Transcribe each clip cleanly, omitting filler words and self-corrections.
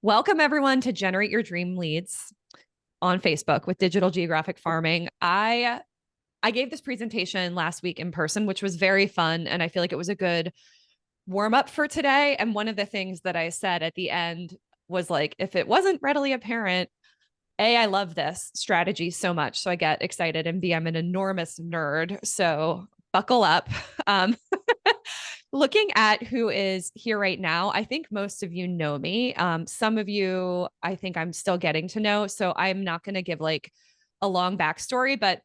Welcome everyone to Generate Your Dream Leads on Facebook with Digital Geographic Farming. I gave this presentation last week in person, which was very fun, and I feel like it was a good warm up for today. And one of the things that I said at the end was like, if it wasn't readily apparent, A, I love this strategy so much, so I get excited, and B, I'm an enormous nerd, so buckle up. Um, Looking at who is here right now, I think most of you know me. Some of you, I think I'm still getting to know. So I'm not going to give like a long backstory, but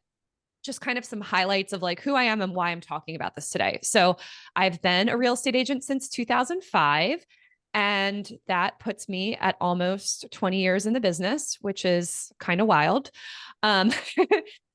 just kind of some highlights of like who I am and why I'm talking about this today. So I've been a real estate agent since 2005. And that puts me at almost 20 years in the business, which is kind of wild. Um,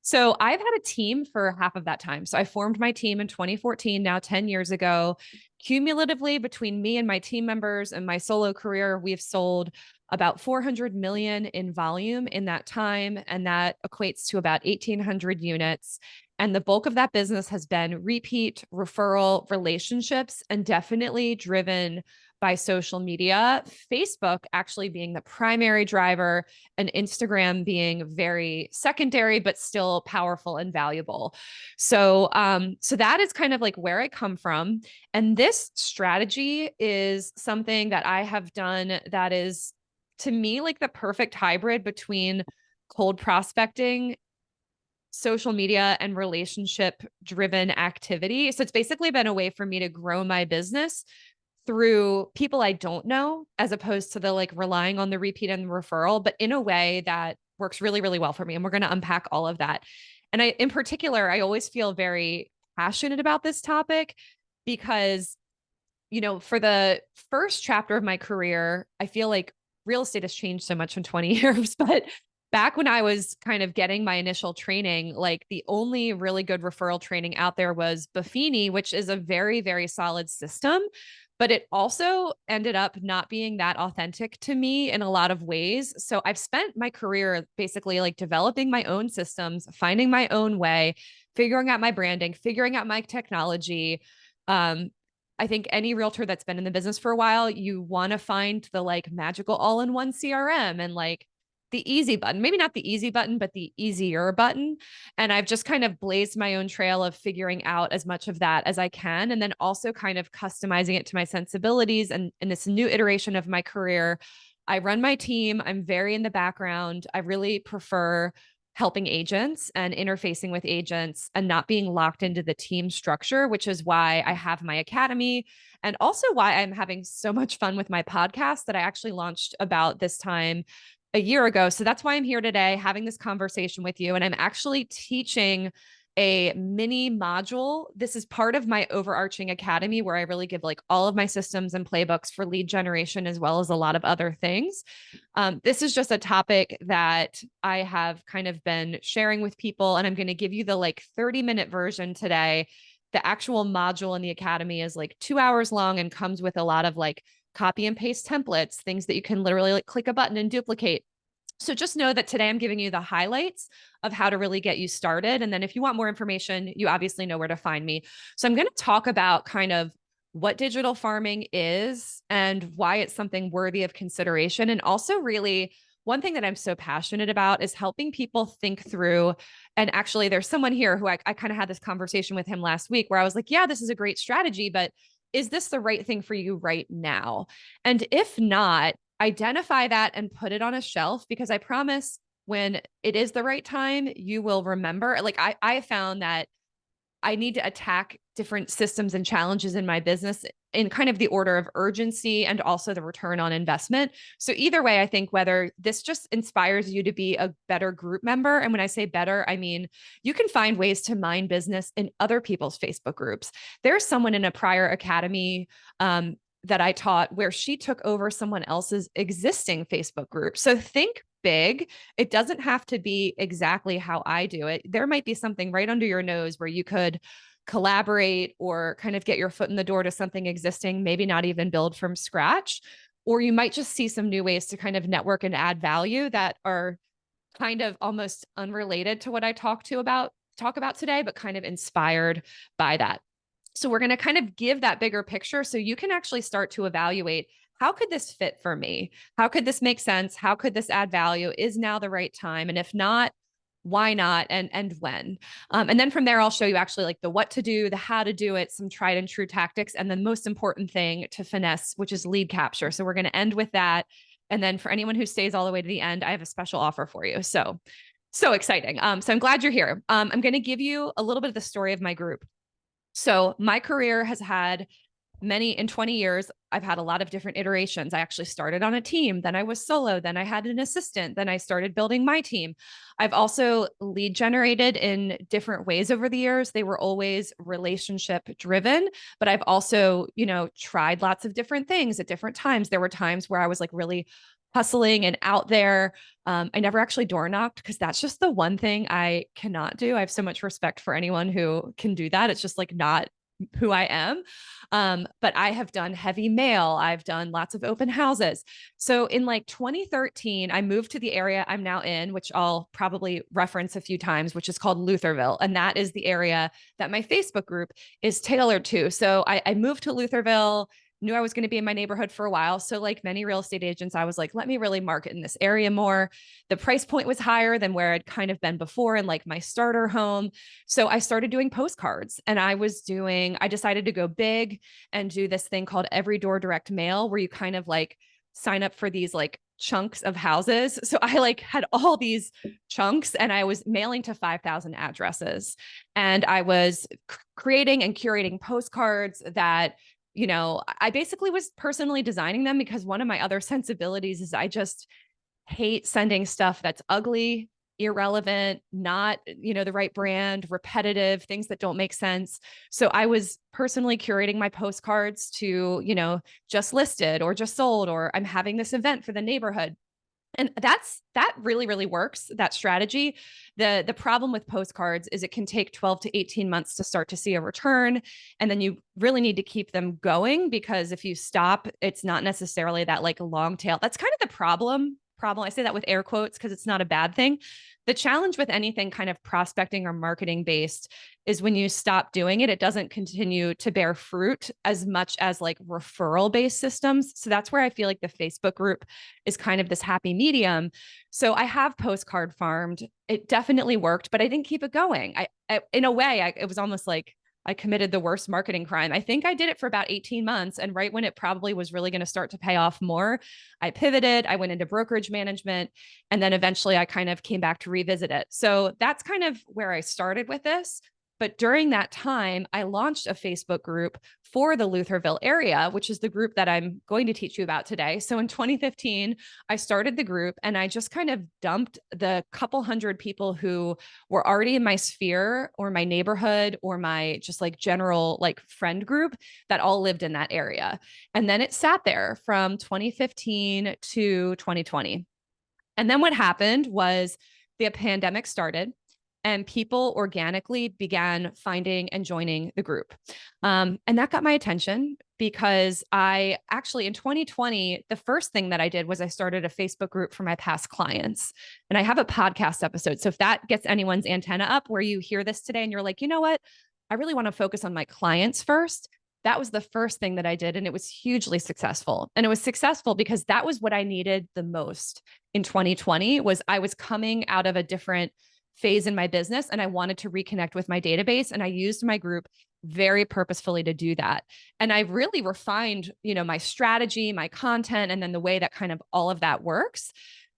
so I've had a team for half of that time. So I formed my team in 2014, now 10 years ago. Cumulatively, between me and my team members and my solo career, we've sold about 400 million in volume in that time. And that equates to about 1,800 units. And the bulk of that business has been repeat referral relationships and definitely driven by social media, Facebook actually being the primary driver and Instagram being very secondary, but still powerful and valuable. So that is kind of like where I come from. And this strategy is something that I have done that is, to me, like the perfect hybrid between cold prospecting, social media, and relationship driven activity. So it's basically been a way for me to grow my business through people I don't know, as opposed to the like relying on the repeat and the referral, but in a way that works really, really well for me. And we're going to unpack all of that. And in particular, I always feel very passionate about this topic because, for the first chapter of my career, I feel like real estate has changed so much in 20 years, but back when I was kind of getting my initial training, like the only really good referral training out there was Buffini, which is a very, very solid system. But it also ended up not being that authentic to me in a lot of ways. So I've spent my career basically like developing my own systems, finding my own way, figuring out my branding, figuring out my technology. Um, I think any realtor that's been in the business for a while, you want to find the like magical all-in-one CRM and like the easy button, maybe not the easy button, but the easier button. And I've just kind of blazed my own trail of figuring out as much of that as I can. And then also kind of customizing it to my sensibilities. And in this new iteration of my career, I run my team. I'm very in the background. I really prefer helping agents and interfacing with agents and not being locked into the team structure, which is why I have my academy and also why I'm having so much fun with my podcast that I actually launched about this time a year ago. So that's why I'm here today having this conversation with you. And I'm actually teaching a mini module. This is part of my overarching academy where I really give like all of my systems and playbooks for lead generation, as well as a lot of other things. This is just a topic that I have kind of been sharing with people, and I'm going to give you the like 30-minute version today. The actual module in the academy is like 2 hours long and comes with a lot of like copy and paste templates, things that you can literally like click a button and duplicate. So just know that today I'm giving you the highlights of how to really get you started. And then if you want more information, you obviously know where to find me. So I'm going to talk about kind of what digital farming is and why it's something worthy of consideration. And also really one thing that I'm so passionate about is helping people think through. And actually there's someone here who I kind of had this conversation with him last week where I was like, yeah, this is a great strategy, but is this the right thing for you right now? And if not, identify that and put it on a shelf, because I promise when it is the right time, you will remember. Like I found that I need to attack different systems and challenges in my business in kind of the order of urgency and also the return on investment. So either way, I think whether this just inspires you to be a better group member. And when I say better, I mean, you can find ways to mind business in other people's Facebook groups. There's someone in a prior academy, that I taught where she took over someone else's existing Facebook group. So think big. It doesn't have to be exactly how I do it. There might be something right under your nose where you could collaborate or kind of get your foot in the door to something existing, maybe not even build from scratch. Or you might just see some new ways to kind of network and add value that are kind of almost unrelated to what I talk about today, but kind of inspired by that. So we're going to kind of give that bigger picture so you can actually start to evaluate how could this fit for me? How could this make sense? How could this add value? Is now the right time? And if not, why not, and when? And then from there, I'll show you actually like the what to do, the how to do it, some tried and true tactics, and the most important thing to finesse, which is lead capture. So we're going to end with that. And then for anyone who stays all the way to the end, I have a special offer for you. So exciting. So I'm glad you're here. I'm going to give you a little bit of the story of my group. So my career has had in 20 years, I've had a lot of different iterations. I actually started on a team, then I was solo, then I had an assistant, then I started building my team. I've also lead generated in different ways over the years. They were always relationship driven, but I've also, tried lots of different things at different times. There were times where I was like really hustling and out there. I never actually door knocked because that's just the one thing I cannot do. I have so much respect for anyone who can do that. It's just like not who I am. But I have done heavy mail. I've done lots of open houses. So in like 2013, I moved to the area I'm now in, which I'll probably reference a few times, which is called Lutherville. And that is the area that my Facebook group is tailored to. So I moved to Lutherville, knew I was going to be in my neighborhood for a while. So like many real estate agents, I was like, let me really market in this area more. The price point was higher than where I'd kind of been before in like my starter home. So I started doing postcards, and I decided to go big and do this thing called every door direct mail, where you kind of like sign up for these like chunks of houses. So I like had all these chunks, and I was mailing to 5,000 addresses, and I was creating and curating postcards that, I basically was personally designing them because one of my other sensibilities is I just hate sending stuff that's ugly, irrelevant, not, the right brand, repetitive, things that don't make sense. So I was personally curating my postcards to, just listed or just sold, or I'm having this event for the neighborhood. And that really, really works, that strategy. The problem with postcards is it can take 12 to 18 months to start to see a return. And then you really need to keep them going, because if you stop, it's not necessarily that like long tail. That's kind of the problem. I say that with air quotes because it's not a bad thing. The challenge with anything kind of prospecting or marketing based is when you stop doing it, it doesn't continue to bear fruit as much as like referral based systems. So that's where I feel like the Facebook group is kind of this happy medium. So I have postcard farmed. It definitely worked, but I didn't keep it going. In a way, it was almost like I committed the worst marketing crime. I think I did it for about 18 months. And right when it probably was really going to start to pay off more, I pivoted, I went into brokerage management, and then eventually I kind of came back to revisit it. So that's kind of where I started with this. But during that time, I launched a Facebook group for the Lutherville area, which is the group that I'm going to teach you about today. So in 2015, I started the group, and I just kind of dumped the couple hundred people who were already in my sphere or my neighborhood or my just like general like friend group that all lived in that area. And then it sat there from 2015 to 2020. And then what happened was the pandemic started, and people organically began finding and joining the group. And that got my attention because I actually, in 2020, the first thing that I did was I started a Facebook group for my past clients. And I have a podcast episode. So if that gets anyone's antenna up where you hear this today and you're like, you know what? I really want to focus on my clients first. That was the first thing that I did. And it was hugely successful. And it was successful because that was what I needed the most in 2020. Was I was coming out of a different phase in my business, and I wanted to reconnect with my database. And I used my group very purposefully to do that. And I really refined, my strategy, my content, and then the way that kind of all of that works.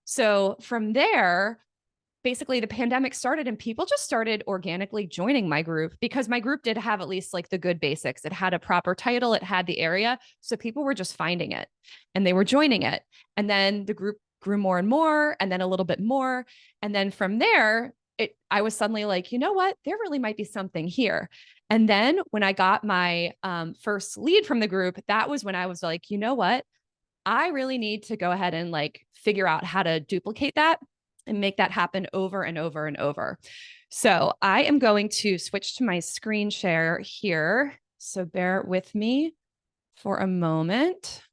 So from there, basically the pandemic started, and people just started organically joining my group because my group did have at least like the good basics. It had a proper title, it had the area. So people were just finding it and they were joining it. And then the group grew more and more, and then a little bit more. And then from there, I was suddenly like, you know what? There really might be something here. And then when I got my first lead from the group, that was when I was like, you know what? I really need to go ahead and like figure out how to duplicate that and make that happen over and over and over. So I am going to switch to my screen share here. So bear with me for a moment.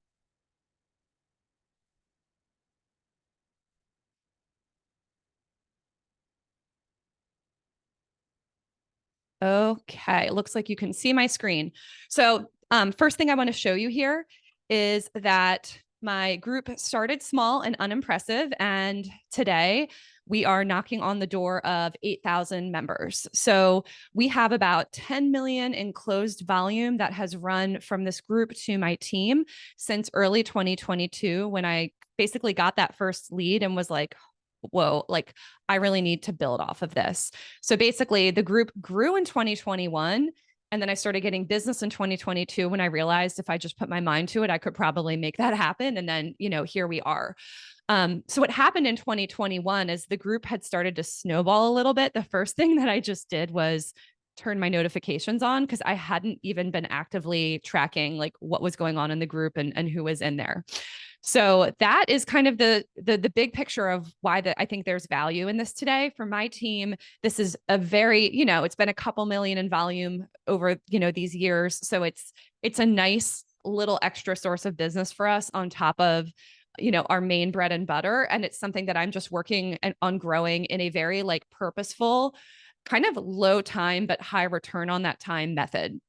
Okay, it looks like you can see my screen. So first thing I want to show you here is that my group started small and unimpressive. And today we are knocking on the door of 8,000 members. So we have about 10 million in closed volume that has run from this group to my team since early 2022, when I basically got that first lead and was like, whoa, like I really need to build off of this. So basically, the group grew in 2021. And then I started getting business in 2022 when I realized if I just put my mind to it, I could probably make that happen. And then, here we are. So what happened in 2021 is the group had started to snowball a little bit. The first thing that I just did was turn my notifications on, because I hadn't even been actively tracking like what was going on in the group and who was in there. So that is kind of the big picture of why I think there's value in this today. For my team, this is a very, it's been a couple million in volume over, these years. So it's a nice little extra source of business for us on top of, our main bread and butter. And it's something that I'm just working on growing in a very like purposeful, kind of low time, but high return on that time method.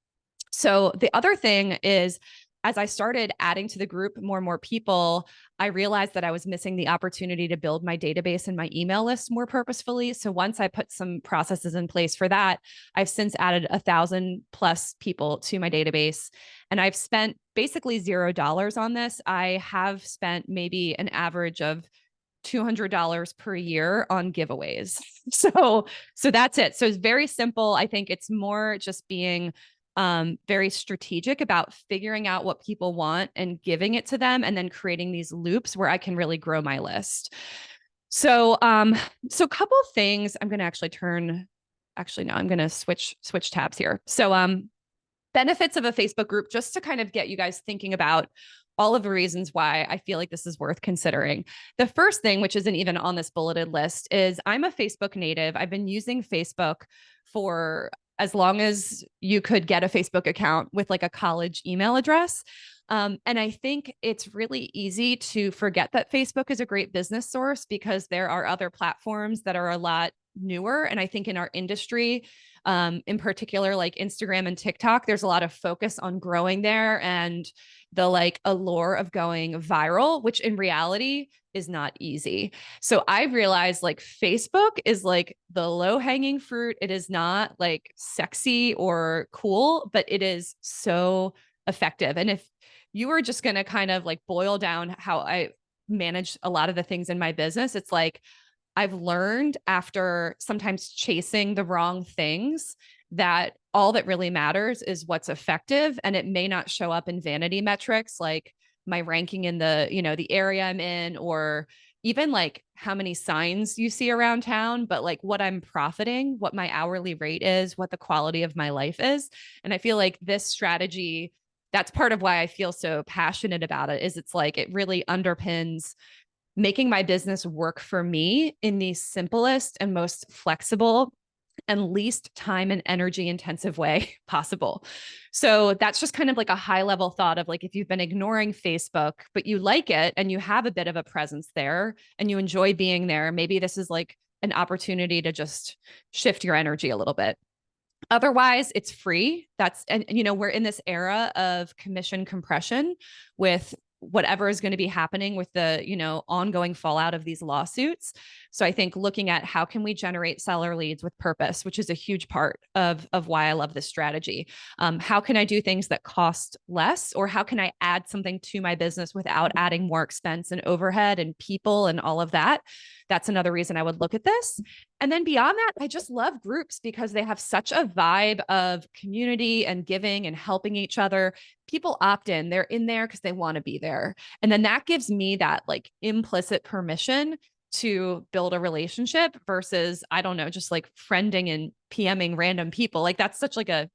So the other thing is, as I started adding to the group more and more people, I realized that I was missing the opportunity to build my database and my email list more purposefully. So once I put some processes in place for that, I've since added 1,000+ people to my database. And I've spent basically $0 on this. I have spent maybe an average of $200 per year on giveaways. So that's it. So it's very simple. I think it's more just being very strategic about figuring out what people want and giving it to them, and then creating these loops where I can really grow my list. So a couple of things. I'm going to no, I'm going to switch tabs here. So benefits of a Facebook group, just to kind of get you guys thinking about all of the reasons why I feel like this is worth considering. The first thing, which isn't even on this bulleted list, is I'm a Facebook native. I've been using Facebook for as long as you could get a Facebook account with like a college email address. And I think it's really easy to forget that Facebook is a great business source, because there are other platforms that are a lot newer. And I think in our industry, in particular, like Instagram and TikTok, there's a lot of focus on growing there and the like allure of going viral, which in reality is not easy. So I realized like Facebook is like the low hanging fruit. It is not like sexy or cool, but it is so effective. And if you were just going to kind of like boil down how I manage a lot of the things in my business, it's like I've learned after sometimes chasing the wrong things that all that really matters is what's effective. And it may not show up in vanity metrics like my ranking in the, the area I'm in, or even like how many signs you see around town, but like what I'm profiting, what my hourly rate is, what the quality of my life is. And I feel like this strategy, that's part of why I feel so passionate about it, is it's like it really underpins making my business work for me in the simplest and most flexible and least time and energy intensive way possible. So that's just kind of like a high level thought of like, if you've been ignoring Facebook, but you like it and you have a bit of a presence there and you enjoy being there, maybe this is like an opportunity to just shift your energy a little bit. Otherwise, it's free. And we're in this era of commission compression with whatever is going to be happening with the, ongoing fallout of these lawsuits. So I think looking at how can we generate seller leads with purpose, which is a huge part of why I love this strategy. How can I do things that cost less, or how can I add something to my business without adding more expense and overhead and people and all of that? That's another reason I would look at this. And then beyond that, I just love groups because they have such a vibe of community and giving and helping each other. People opt in, they're in there because they want to be there. And then that gives me that like implicit permission to build a relationship versus, I don't know, just like friending and PMing random people. Like that's such like a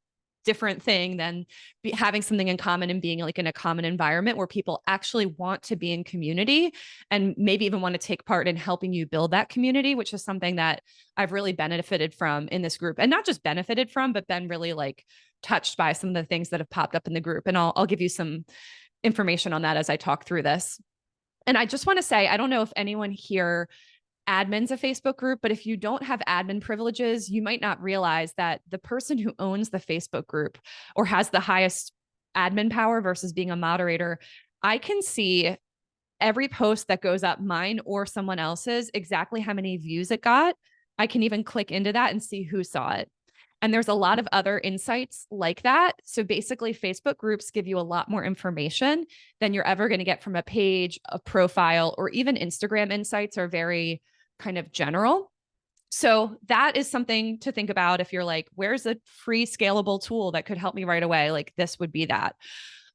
different thing than having something in common and being like in a common environment where people actually want to be in community and maybe even want to take part in helping you build that community, which is something that I've really benefited from in this group. And not just benefited from, but been really like touched by some of the things that have popped up in the group. And I'll give you some information on that as I talk through this. And I just want to say, I don't know if anyone here admins a Facebook group, but if you don't have admin privileges, you might not realize that the person who owns the Facebook group or has the highest admin power versus being a moderator, I can see every post that goes up, mine or someone else's, exactly how many views it got. I can even click into that and see who saw it. And there's a lot of other insights like that. So basically, Facebook groups give you a lot more information than you're ever going to get from a page, a profile, or even Instagram insights are very kind of general. So that is something to think about if you're like, where's a free scalable tool that could help me right away? Like this would be that.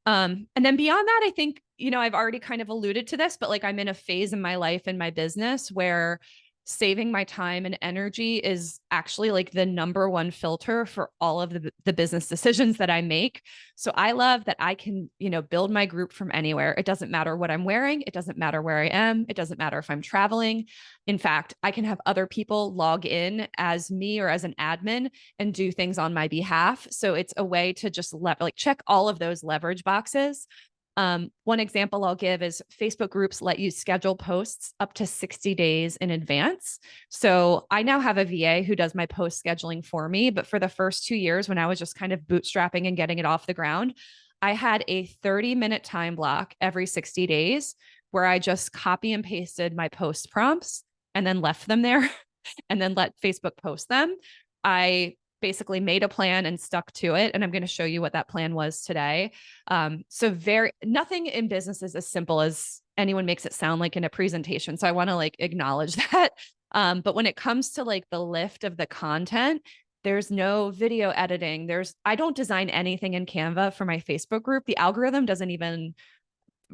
And then beyond that, I think, I've already kind of alluded to this, but like I'm in a phase in my life and my business where saving my time and energy is actually like the number one filter for all of the business decisions that I make. So I love that I can, build my group from anywhere. It doesn't matter what I'm wearing. It doesn't matter where I am. It doesn't matter if I'm traveling. In fact, I can have other people log in as me or as an admin and do things on my behalf. So it's a way to just check all of those leverage boxes. One example I'll give is Facebook groups let you schedule posts up to 60 days in advance. So I now have a VA who does my post scheduling for me. But for the first 2 years, when I was just kind of bootstrapping and getting it off the ground, I had a 30-minute time block every 60 days where I just copy and pasted my post prompts and then left them there and then let Facebook post them. I basically made a plan and stuck to it. And I'm going to show you what that plan was today. So nothing in business is as simple as anyone makes it sound like in a presentation. So I want to like acknowledge that. But when it comes to like the lift of the content, there's no video editing. I don't design anything in Canva for my Facebook group. The algorithm doesn't even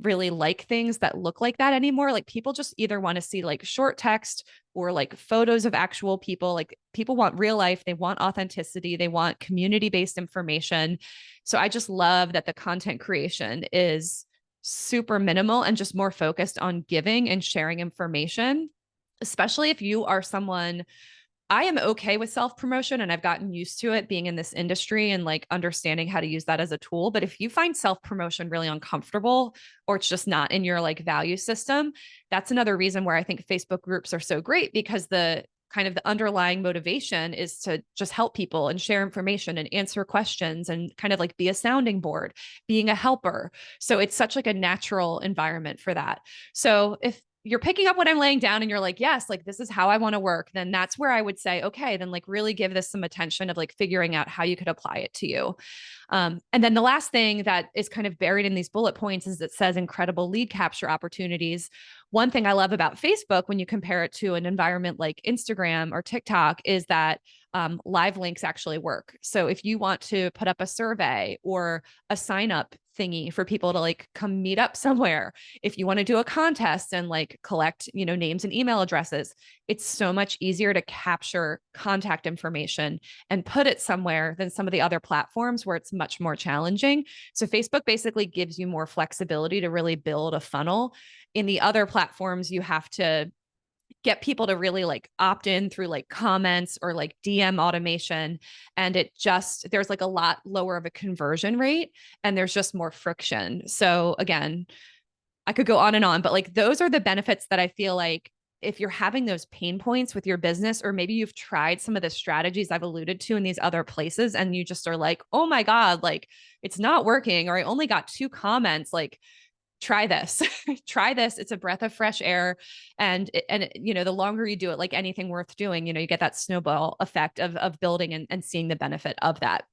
really like things that look like that anymore. Like people just either want to see like short text or like photos of actual people. Like people want real life, they want authenticity, they want community-based information. So I just love that the content creation is super minimal and just more focused on giving and sharing information, especially if you are someone. I am okay with self promotion and I've gotten used to it being in this industry and like understanding how to use that as a tool. But if you find self promotion really uncomfortable or it's just not in your like value system, that's another reason where I think Facebook groups are so great, because the kind of the underlying motivation is to just help people and share information and answer questions and kind of like be a sounding board, being a helper. So it's such like a natural environment for that. So if you're picking up what I'm laying down and you're like, yes, like this is how I want to work, then that's where I would say, okay, then like really give this some attention of like figuring out how you could apply it to you. And then the last thing that is kind of buried in these bullet points is it says incredible lead capture opportunities. One thing I love about Facebook when you compare it to an environment like Instagram or TikTok is that live links actually work. So if you want to put up a survey or a sign up thingy for people to like come meet up somewhere, if you want to do a contest and like collect, names and email addresses, it's so much easier to capture contact information and put it somewhere than some of the other platforms where it's much more challenging. So Facebook basically gives you more flexibility to really build a funnel. In the other platforms, you have to get people to really like opt in through like comments or like DM automation. And there's like a lot lower of a conversion rate and there's just more friction. So again, I could go on and on, but like those are the benefits that I feel like if you're having those pain points with your business, or maybe you've tried some of the strategies I've alluded to in these other places and you just are like, oh my God, like it's not working, or I only got 2 comments, like try this. Try this. It's a breath of fresh air. And the longer you do it, like anything worth doing, you get that snowball effect of building and seeing the benefit of that.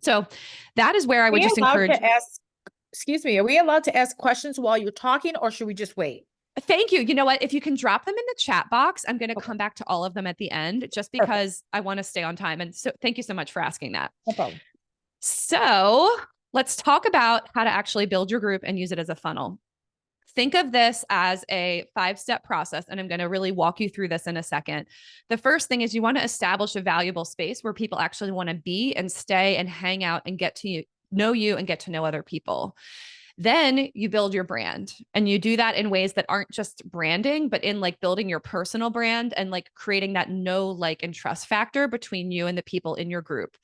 So that is where I would just encourage. Excuse me, are we allowed to ask questions while you're talking, or should we just wait? Thank you. You know what? If you can drop them in the chat box, I'm going to come back to all of them at the end, just because I want to stay on time. And so thank you so much for asking that. No problem. So let's talk about how to actually build your group and use it as a funnel. Think of this as a 5-step process, and I'm going to really walk you through this in a second. The first thing is you want to establish a valuable space where people actually want to be and stay and hang out and get to know you and get to know other people. Then you build your brand, and you do that in ways that aren't just branding, but in like building your personal brand and like creating that know, like, and trust factor between you and the people in your group.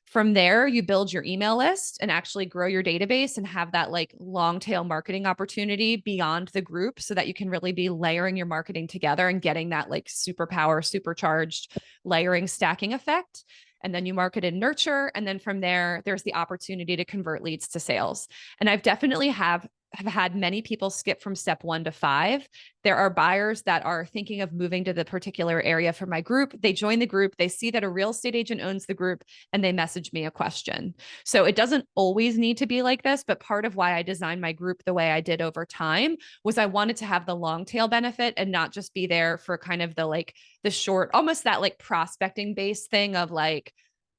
From there, you build your email list and actually grow your database and have that like long tail marketing opportunity beyond the group so that you can really be layering your marketing together and getting that like superpower, supercharged layering, stacking effect. And then you market and nurture. And then from there, there's the opportunity to convert leads to sales. And I've definitely have have had many people skip from step 1 to 5. There are buyers that are thinking of moving to the particular area for my group. They join the group, they see that a real estate agent owns the group, and they message me a question. So it doesn't always need to be like this, but part of why I designed my group the way I did over time was I wanted to have the long tail benefit and not just be there for kind of the short, almost that like prospecting based thing of like,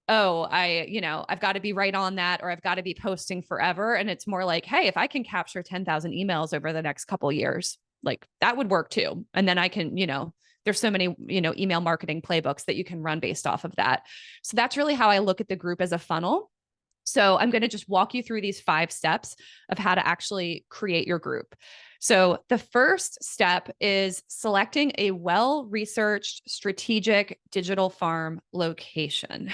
oh, I've got to be right on that, or I've got to be posting forever. And it's more like, hey, if I can capture 10,000 emails over the next couple years, like that would work too. And then I can, there's so many, email marketing playbooks that you can run based off of that. So that's really how I look at the group as a funnel. So I'm going to just walk you through these 5 steps of how to actually create your group. So the first step is selecting a well-researched strategic digital farm location.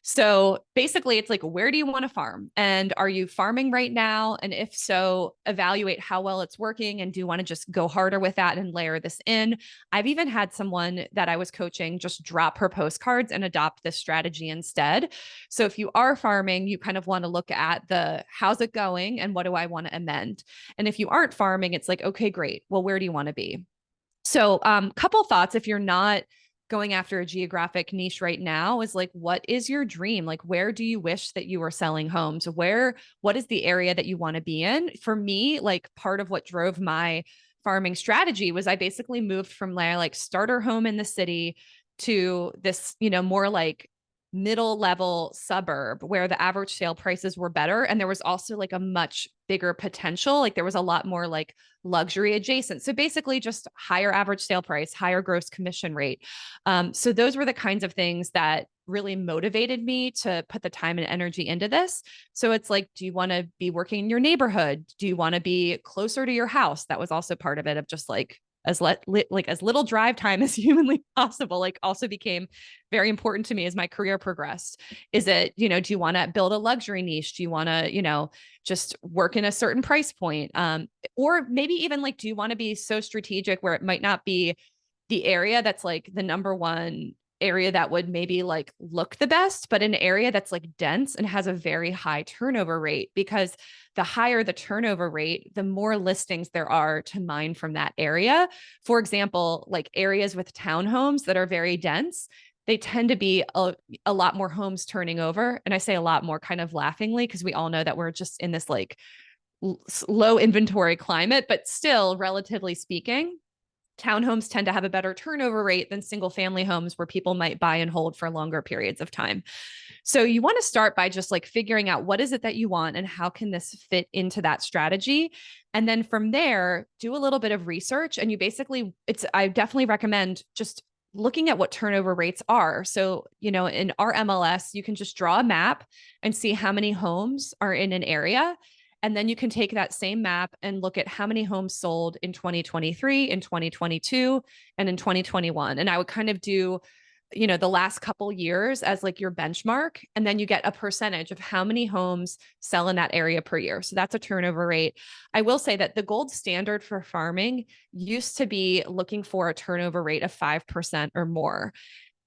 So basically it's like, where do you want to farm? And are you farming right now? And if so, evaluate how well it's working. And do you want to just go harder with that and layer this in? I've even had someone that I was coaching just drop her postcards and adopt this strategy instead. So if you are farming, you kind of want to look at the how's it going and what do I want to amend? And if you aren't farming, it's like, okay, great. Well, where do you want to be? So couple thoughts if you're not going after a geographic niche right now is like, what is your dream? Like, where do you wish that you were selling homes? What is the area that you want to be in? For me, like part of what drove my farming strategy was I basically moved from my like starter home in the city to this, more like middle level suburb where the average sale prices were better. And there was also like a much bigger potential. Like there was a lot more like luxury adjacent. So basically just higher average sale price, higher gross commission rate. So those were the kinds of things that really motivated me to put the time and energy into this. So it's like, do you want to be working in your neighborhood? Do you want to be closer to your house? That was also part of it of just like, as little drive time as humanly possible, like also became very important to me as my career progressed. Is it, do you want to build a luxury niche? Do you want to, just work in a certain price point? Or maybe even like, do you want to be so strategic where it might not be the area that's like the number one area that would maybe like look the best, but an area that's like dense and has a very high turnover rate, because the higher the turnover rate, the more listings there are to mine from that area. For example, like areas with townhomes that are very dense, they tend to be a lot more homes turning over. And I say a lot more kind of laughingly, because we all know that we're just in this like low inventory climate, but still, relatively speaking, townhomes tend to have a better turnover rate than single family homes where people might buy and hold for longer periods of time. So you want to start by just like figuring out what is it that you want and how can this fit into that strategy. And then from there, do a little bit of research. And I definitely recommend just looking at what turnover rates are. So, in our MLS, you can just draw a map and see how many homes are in an area. And then you can take that same map and look at how many homes sold in 2023, in 2022, and in 2021. And I would kind of do, the last couple years as like your benchmark. And then you get a percentage of how many homes sell in that area per year. So that's a turnover rate. I will say that the gold standard for farming used to be looking for a turnover rate of 5% or more.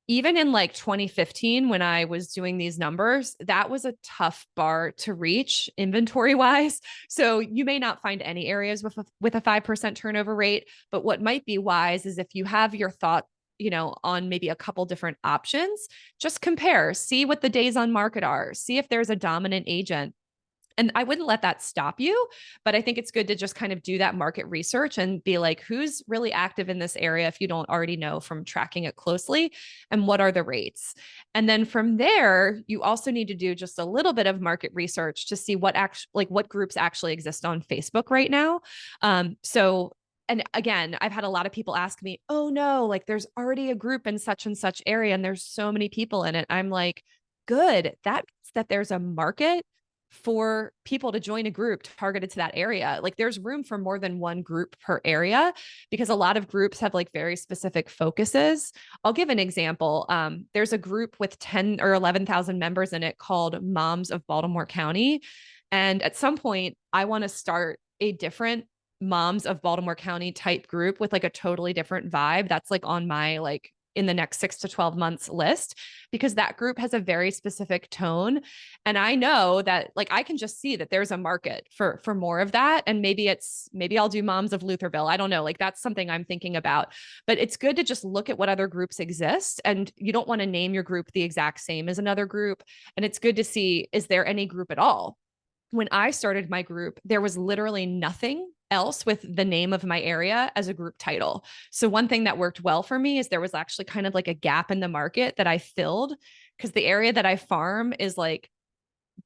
Even in like 2015, when I was doing these numbers, that was a tough bar to reach inventory wise. So you may not find any areas with a 5% turnover rate, but what might be wise is if you have your thought, on maybe a couple different options, just compare, see what the days on market are, see if there's a dominant agent. And I wouldn't let that stop you, but I think it's good to just kind of do that market research and be like, who's really active in this area if you don't already know from tracking it closely, and what are the rates? And then from there, you also need to do just a little bit of market research to see what groups actually exist on Facebook right now. And again, I've had a lot of people ask me, oh no, like there's already a group in such and such area and there's so many people in it. I'm like, good. That means that there's a market for people to join a group targeted to that area. Like there's room for more than one group per area, because a lot of groups have like very specific focuses. I'll give an example. There's a group with 10 or 11,000 members in it called Moms of Baltimore County. And at some point I want to start a different Moms of Baltimore County type group with like a totally different vibe. That's like on my like in the next 6 to 12 months list, because that group has a very specific tone. And I know that like I can just see that there's a market for more of that. And maybe I'll do Moms of Lutherville. I don't know. Like that's something I'm thinking about. But it's good to just look at what other groups exist. And you don't want to name your group the exact same as another group. And it's good to see, is there any group at all? When I started my group, there was literally nothing else with the name of my area as a group title. So one thing that worked well for me is there was actually kind of like a gap in the market that I filled, because the area that I farm is like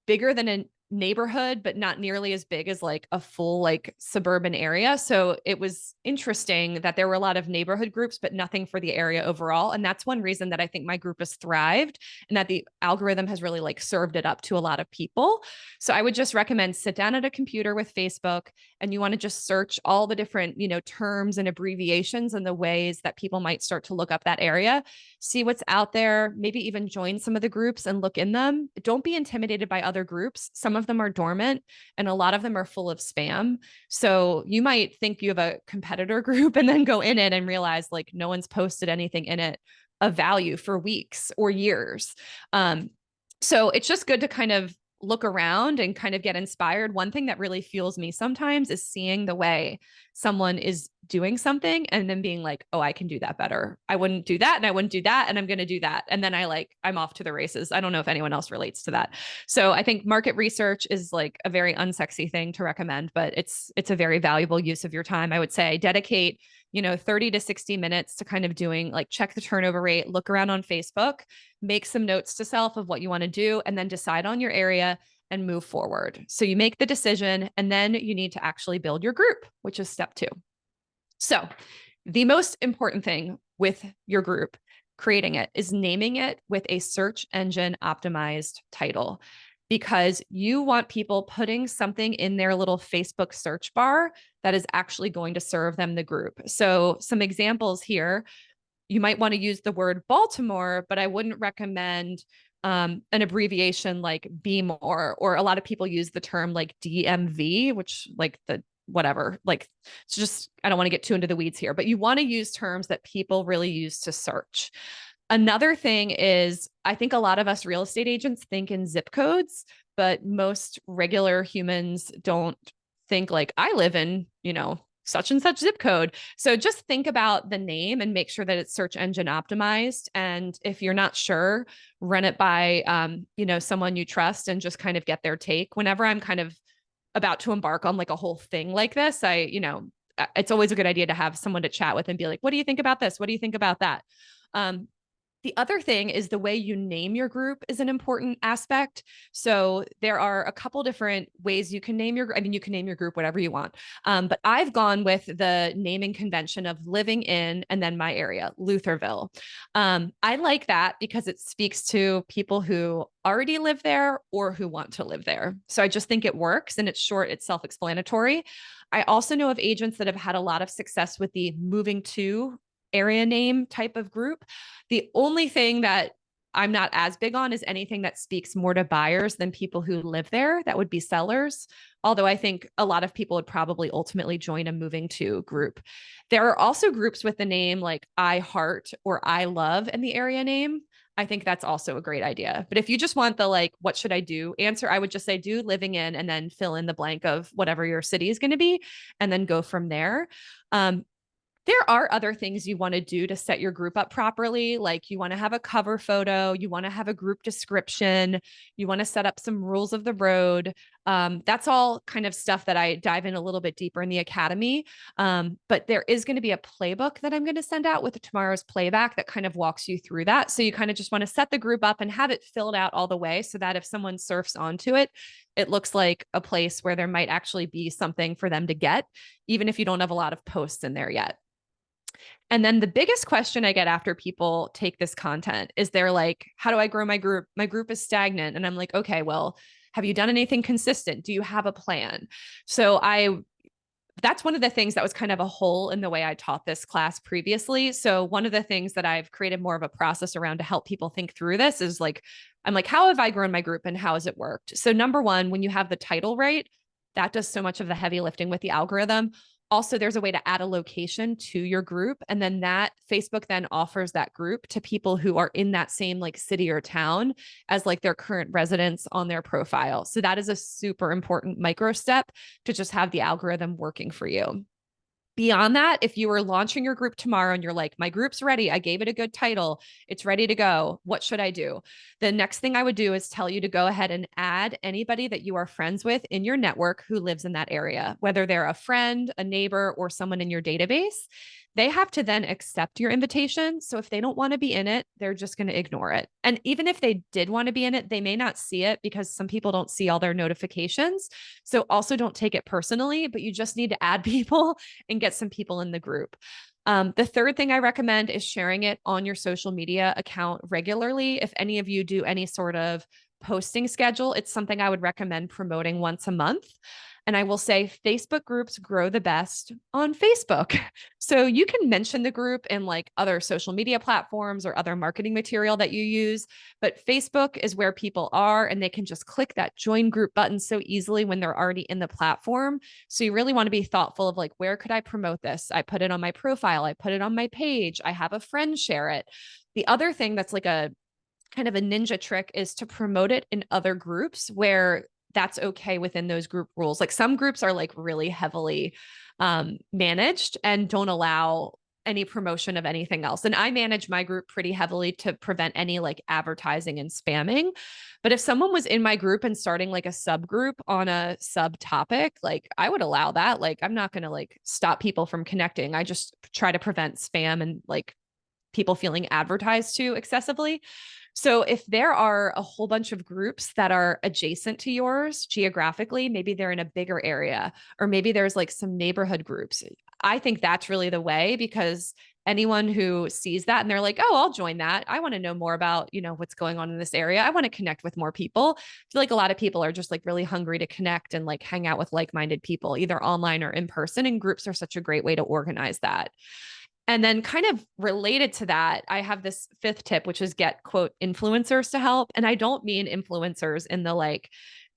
bigger than a neighborhood, but not nearly as big as like a full like suburban area. So it was interesting that there were a lot of neighborhood groups, but nothing for the area overall. And that's one reason that I think my group has thrived and that the algorithm has really like served it up to a lot of people. So I would just recommend sit down at a computer with Facebook and you want to just search all the different, terms and abbreviations and the ways that people might start to look up that area, see what's out there, maybe even join some of the groups and look in them. Don't be intimidated by other groups. Some of them are dormant and a lot of them are full of spam. So you might think you have a competitor group and then go in it and realize like no one's posted anything in it of value for weeks or years. So it's just good to kind of look around and kind of get inspired. One thing that really fuels me sometimes is seeing the way someone is doing something and then being like, oh, I can do that better. I wouldn't do that and I wouldn't do that and I'm going to do that. And then I'm off to the races. I don't know if anyone else relates to that. So I think market research is like a very unsexy thing to recommend, but it's a very valuable use of your time. I would say dedicate 30 to 60 minutes to kind of doing like check the turnover rate, look around on Facebook, make some notes to self of what you want to do, and then decide on your area and move forward. So you make the decision and then you need to actually build your group, which is step 2. So the most important thing with your group, creating it, is naming it with a search engine optimized title, because you want people putting something in their little Facebook search bar that is actually going to serve them the group. So some examples here, you might want to use the word Baltimore, but I wouldn't recommend an abbreviation like Be More, or a lot of people use the term like DMV, which like the whatever, like it's just, I don't want to get too into the weeds here, but you want to use terms that people really use to search. Another thing is, I think a lot of us real estate agents think in zip codes, but most regular humans don't think like I live in, such and such zip code. So just think about the name and make sure that it's search engine optimized. And if you're not sure, run it by, someone you trust and just kind of get their take. Whenever I'm kind of about to embark on like a whole thing like this, it's always a good idea to have someone to chat with and be like, what do you think about this? What do you think about that? The other thing is the way you name your group is an important aspect. So there are a couple different ways you can name you can name your group whatever you want. But I've gone with the naming convention of living in and then my area, Lutherville. I like that because it speaks to people who already live there or who want to live there. So I just think it works and it's short, it's self-explanatory. I also know of agents that have had a lot of success with the moving to area name type of group. The only thing that I'm not as big on is anything that speaks more to buyers than people who live there. That would be sellers. Although I think a lot of people would probably ultimately join a moving to group. There are also groups with the name like I Heart or I Love in the area name. I think that's also a great idea. But if you just want the like, what should I do answer, I would just say do living in and then fill in the blank of whatever your city is going to be and then go from there. There are other things you want to do to set your group up properly. Like you want to have a cover photo, you want to have a group description, you want to set up some rules of the road. That's all kind of stuff that I dive in a little bit deeper in the academy. But there is going to be a playbook that I'm going to send out with tomorrow's playback that kind of walks you through that. So you kind of just want to set the group up and have it filled out all the way so that if someone surfs onto it, it looks like a place where there might actually be something for them to get, even if you don't have a lot of posts in there yet. And then the biggest question I get after people take this content is they're like, how do I grow my group? My group is stagnant. And I'm like, okay, well, have you done anything consistent? Do you have a plan? So that's one of the things that was kind of a hole in the way I taught this class previously. So one of the things that I've created more of a process around to help people think through this is like, I'm like, how have I grown my group and how has it worked? So number one, when you have the title right, that does so much of the heavy lifting with the algorithm. Also, there's a way to add a location to your group. And then that Facebook then offers that group to people who are in that same like city or town as like their current residents on their profile. So that is a super important micro step to just have the algorithm working for you. Beyond that, if you were launching your group tomorrow and you're like, my group's ready, I gave it a good title, it's ready to go, what should I do? The next thing I would do is tell you to go ahead and add anybody that you are friends with in your network who lives in that area, whether they're a friend, a neighbor, or someone in your database. They have to then accept your invitation. So if they don't want to be in it, they're just going to ignore it. And even if they did want to be in it, they may not see it because some people don't see all their notifications. So also don't take it personally, but you just need to add people and get some people in the group. The third thing I recommend is sharing it on your social media account regularly. If any of you do any sort of posting schedule, it's something I would recommend promoting once a month. And I will say Facebook groups grow the best on Facebook. So you can mention the group in like other social media platforms or other marketing material that you use, but Facebook is where people are and they can just click that join group button so easily when they're already in the platform. So you really want to be thoughtful of like, where could I promote this? I put it on my profile, I put it on my page, I have a friend share it. The other thing that's like a kind of a ninja trick is to promote it in other groups where that's okay within those group rules. Like some groups are like really heavily managed and don't allow any promotion of anything else. And I manage my group pretty heavily to prevent any like advertising and spamming. But if someone was in my group and starting like a subgroup on a subtopic, like I would allow that. Like I'm not going to like stop people from connecting. I just try to prevent spam and like people feeling advertised to excessively. So if there are a whole bunch of groups that are adjacent to yours geographically, maybe they're in a bigger area, or maybe there's like some neighborhood groups. I think that's really the way because anyone who sees that and they're like, oh, I'll join that. I want to know more about, what's going on in this area. I want to connect with more people. I feel like a lot of people are just like really hungry to connect and like hang out with like-minded people, either online or in person. And groups are such a great way to organize that. And then, kind of related to that, I have this fifth tip, which is get quote influencers to help. And I don't mean influencers in the like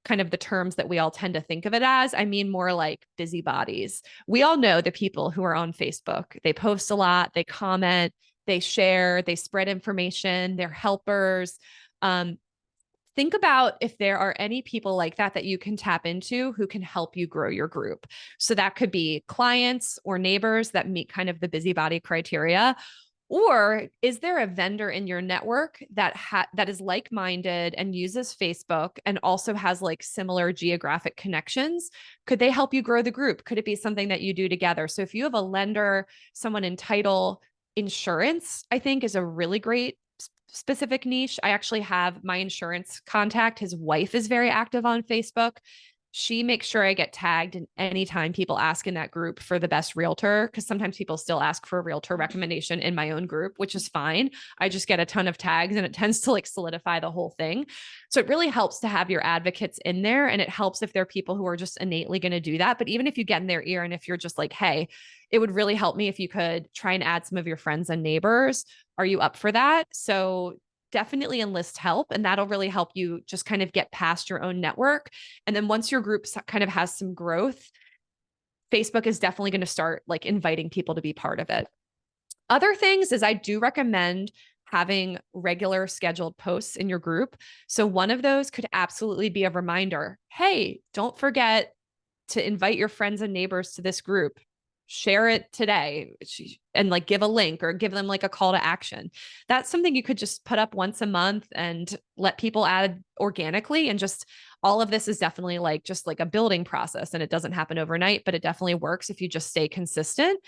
kind of the terms that we all tend to think of it as. I mean more like busybodies. We all know the people who are on Facebook. They post a lot, they comment, they share, they spread information, they're helpers. Think about if there are any people like that that you can tap into who can help you grow your group. So that could be clients or neighbors that meet kind of the busybody criteria. Or is there a vendor in your network that is like-minded and uses Facebook and also has like similar geographic connections? Could they help you grow the group? Could it be something that you do together? So if you have a lender, someone in title, insurance, I think is a really great specific niche. I actually have my insurance contact. His wife is very active on Facebook. She makes sure I get tagged in anytime people ask in that group for the best realtor, because sometimes people still ask for a realtor recommendation in my own group, which is fine. I just get a ton of tags and it tends to like solidify the whole thing. So it really helps to have your advocates in there. And it helps if there are people who are just innately going to do that. But even if you get in their ear and if you're just like, hey, it would really help me if you could try and add some of your friends and neighbors. Are you up for that? So definitely enlist help, and that'll really help you just kind of get past your own network. And then once your group kind of has some growth, Facebook is definitely going to start like inviting people to be part of it. Other things is I do recommend having regular scheduled posts in your group. So one of those could absolutely be a reminder. Hey, don't forget to invite your friends and neighbors to this group. Share it today and like give a link or give them like a call to action. That's something you could just put up once a month and let people add organically. And just all of this is definitely like just like a building process, and it doesn't happen overnight, but it definitely works if you just stay consistent.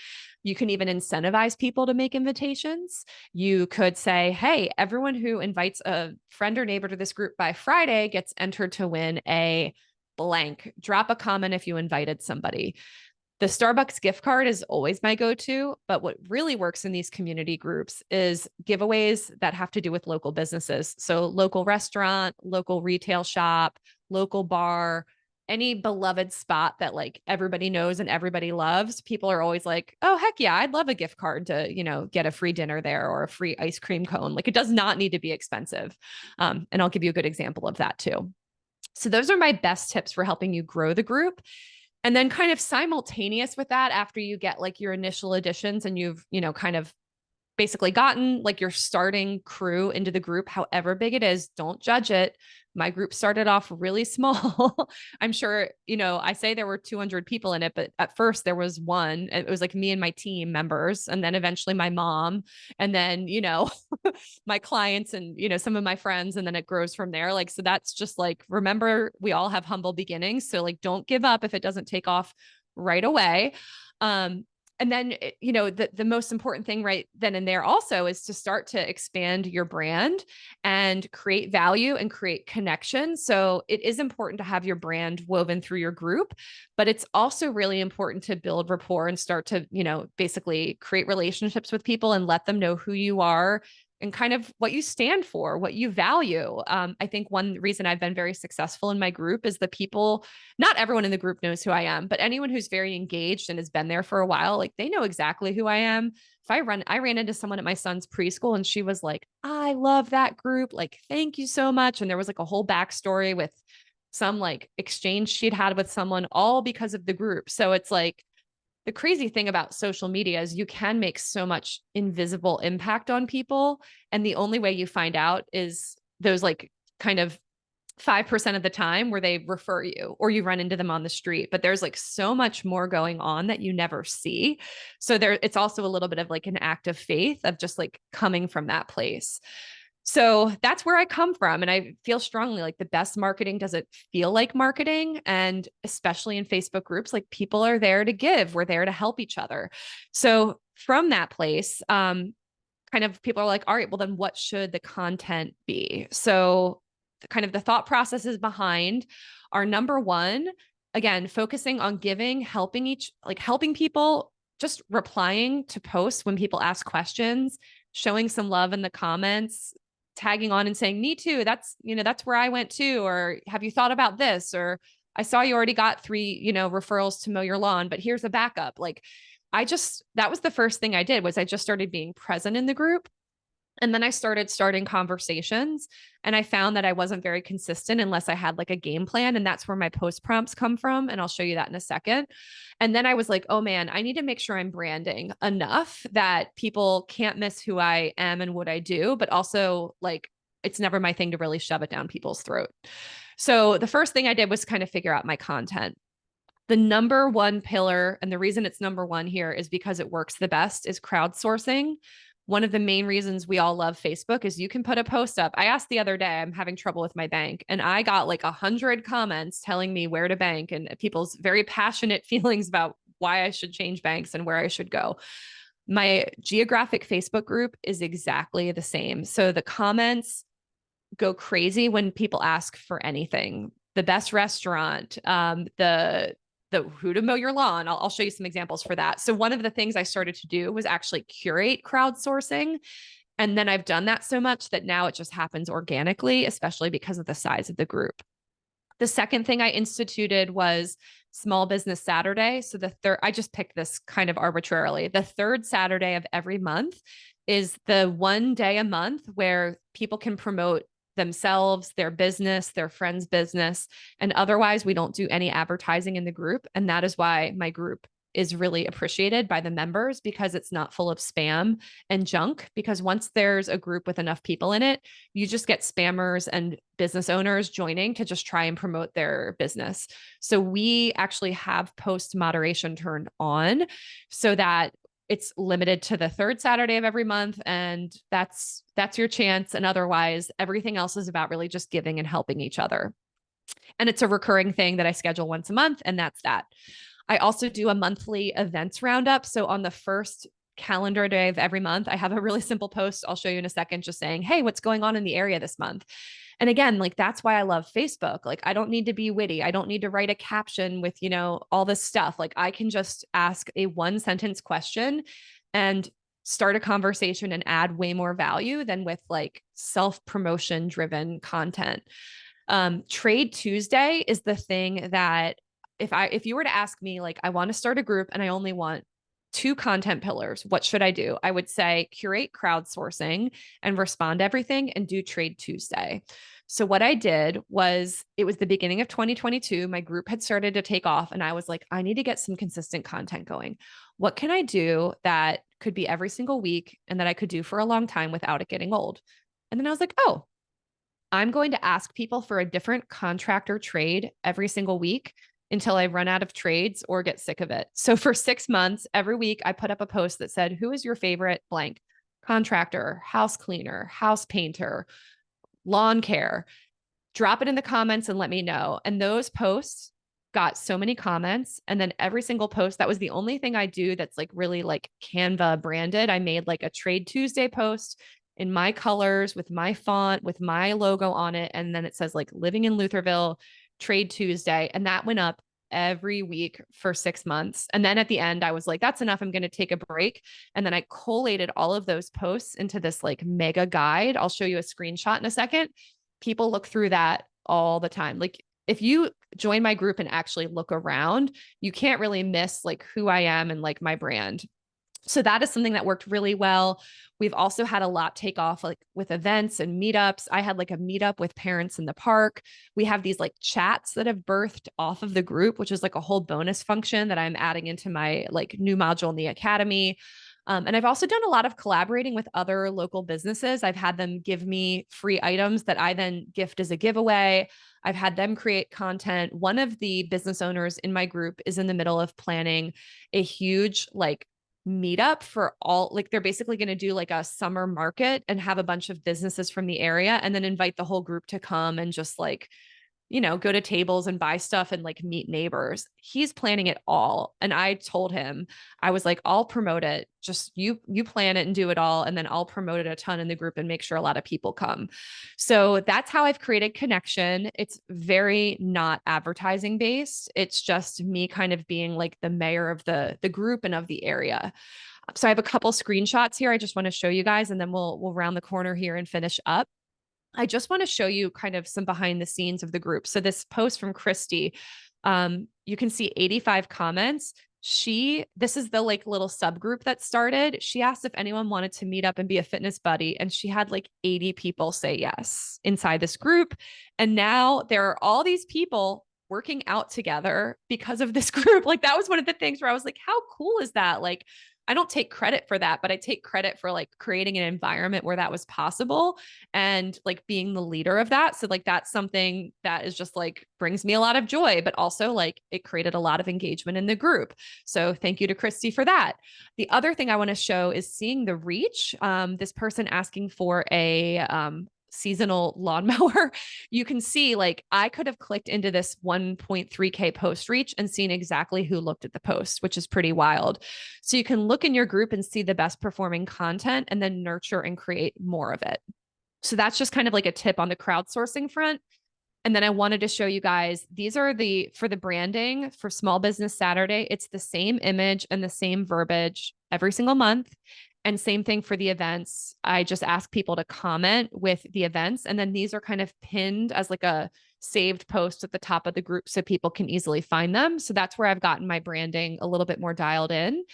You can even incentivize people to make invitations. You could say, hey, everyone who invites a friend or neighbor to this group by Friday gets entered to win a blank. Drop a comment if you invited somebody. The Starbucks gift card is always my go-to, but what really works in these community groups is giveaways that have to do with local businesses. So local restaurant, local retail shop, local bar, any beloved spot that like everybody knows and everybody loves. People are always like, oh, heck yeah, I'd love a gift card to, get a free dinner there or a free ice cream cone. Like it does not need to be expensive. And I'll give you a good example of that too. So those are my best tips for helping you grow the group. And then kind of simultaneous with that, after you get like your initial additions and you've, kind of basically gotten like your starting crew into the group, however big it is, don't judge it. My group started off really small. I'm sure, I say there were 200 people in it, but at first there was one. It was like me and my team members, and then eventually my mom, and then, my clients and, some of my friends. And then it grows from there. Like, so that's just like, remember, we all have humble beginnings. So like, don't give up if it doesn't take off right away. Um, and then, the most important thing right then and there also is to start to expand your brand and create value and create connection. So it is important to have your brand woven through your group, but it's also really important to build rapport and start to, basically create relationships with people and let them know who you are and kind of what you stand for, what you value. I think one reason I've been very successful in my group is the people, not everyone in the group knows who I am, but anyone who's very engaged and has been there for a while, like they know exactly who I am. If I ran into someone at my son's preschool and she was like, I love that group. Like, thank you so much. And there was like a whole backstory with some like exchange she'd had with someone, all because of the group. So it's like, the crazy thing about social media is you can make so much invisible impact on people. And the only way you find out is those like kind of 5% of the time where they refer you or you run into them on the street. But there's like so much more going on that you never see. So it's also a little bit of like an act of faith of just like coming from that place. So that's where I come from. And I feel strongly like the best marketing doesn't feel like marketing. And especially in Facebook groups, like people are there to give, we're there to help each other. So from that place, kind of people are like, all right, well, then what should the content be? So kind of the thought processes behind are number one, again, focusing on giving, helping people, just replying to posts when people ask questions, showing some love in the comments, tagging on and saying, me too. That's where I went too. Or have you thought about this? Or I saw you already got 3, referrals to mow your lawn, but here's a backup. Like that was the first thing I did was I just started being present in the group. And then I started starting conversations and I found that I wasn't very consistent unless I had like a game plan. And that's where my post prompts come from. And I'll show you that in a second. And then I was like, oh man, I need to make sure I'm branding enough that people can't miss who I am and what I do, but also like, it's never my thing to really shove it down people's throat. So the first thing I did was kind of figure out my content. The number one pillar, and the reason it's number one here is because it works the best, is crowdsourcing. One of the main reasons we all love Facebook is you can put a post up. I asked the other day, I'm having trouble with my bank, and I got like 100 comments telling me where to bank and people's very passionate feelings about why I should change banks and where I should go. My Geographic Facebook group is exactly the same. So the comments go crazy when people ask for anything. The best restaurant, the who to mow your lawn. I'll show you some examples for that. So one of the things I started to do was actually curate crowdsourcing. And then I've done that so much that now it just happens organically, especially because of the size of the group. The second thing I instituted was Small Business Saturday. So I just picked this kind of arbitrarily. The third Saturday of every month is the one day a month where people can promote themselves, their business, their friend's business. And otherwise, we don't do any advertising in the group. And that is why my group is really appreciated by the members, because it's not full of spam and junk. Because once there's a group with enough people in it, you just get spammers and business owners joining to just try and promote their business. So we actually have post moderation turned on so that it's limited to the third Saturday of every month. And that's your chance. And otherwise, everything else is about really just giving and helping each other. And it's a recurring thing that I schedule once a month. And that's that. I also do a monthly events roundup. So on the first calendar day of every month, I have a really simple post I'll show you in a second, just saying, hey, what's going on in the area this month? And again, like that's why I love Facebook. Like I don't need to be witty. I don't need to write a caption with, all this stuff. Like I can just ask a 1-sentence question and start a conversation and add way more value than with like self-promotion driven content. Trade Tuesday is the thing that if you were to ask me, like, I want to start a group and I only want 2 content pillars, what should I do? I would say curate crowdsourcing and respond to everything and do Trade Tuesday. So what I did was, it was the beginning of 2022. My group had started to take off and I was like, I need to get some consistent content going. What can I do that could be every single week and that I could do for a long time without it getting old? And then I was like, oh, I'm going to ask people for a different contractor trade every single week until I run out of trades or get sick of it. So for 6 months, every week, I put up a post that said, who is your favorite blank contractor, house cleaner, house painter, lawn care? Drop it in the comments and let me know. And those posts got so many comments. And then every single post, that was the only thing I do that's like really like Canva branded. I made like a Trade Tuesday post in my colors with my font, with my logo on it. And then it says like living in Lutherville, Trade Tuesday. And that went up every week for 6 months. And then at the end, I was like, that's enough. I'm going to take a break. And then I collated all of those posts into this like mega guide. I'll show you a screenshot in a second. People look through that all the time. Like if you join my group and actually look around, you can't really miss like who I am and like my brand. So that is something that worked really well. We've also had a lot take off like with events and meetups. I had like a meetup with parents in the park. We have these like chats that have birthed off of the group, which is like a whole bonus function that I'm adding into my like new module in the academy. And I've also done a lot of collaborating with other local businesses. I've had them give me free items that I then gift as a giveaway. I've had them create content. One of the business owners in my group is in the middle of planning a huge like meetup for all, like they're basically going to do like a summer market and have a bunch of businesses from the area and then invite the whole group to come and just like, you know, go to tables and buy stuff and like meet neighbors. He's planning it all. And I told him, I was like, I'll promote it. Just you plan it and do it all. And then I'll promote it a ton in the group and make sure a lot of people come. So that's how I've created connection. It's very not advertising based. It's just me kind of being like the mayor of the group and of the area. So I have a couple screenshots here. I just want to show you guys, and then we'll round the corner here and finish up. I just want to show you kind of some behind the scenes of the group. So this post from Christy, you can see 85 comments. This is the like little subgroup that started. She asked if anyone wanted to meet up and be a fitness buddy. And she had like 80 people say yes inside this group. And now there are all these people working out together because of this group. Like that was one of the things where I was like, how cool is that? Like, I don't take credit for that, but I take credit for like creating an environment where that was possible and like being the leader of that. So like that's something that is just like brings me a lot of joy, but also like it created a lot of engagement in the group. So thank you to Christy for that. The other thing I want to show is seeing the reach. This person asking for a seasonal lawnmower, you can see like I could have clicked into this 1.3K post reach and seen exactly who looked at the post, which is pretty wild. So you can look in your group and see the best performing content and then nurture and create more of it. So that's just kind of like a tip on the crowdsourcing front. And then I wanted to show you guys, these are for the branding for Small Business Saturday. It's the same image and the same verbiage every single month. And same thing for the events. I just ask people to comment with the events. And then these are kind of pinned as like a saved post at the top of the group so people can easily find them. So that's where I've gotten my branding a little bit more dialed in.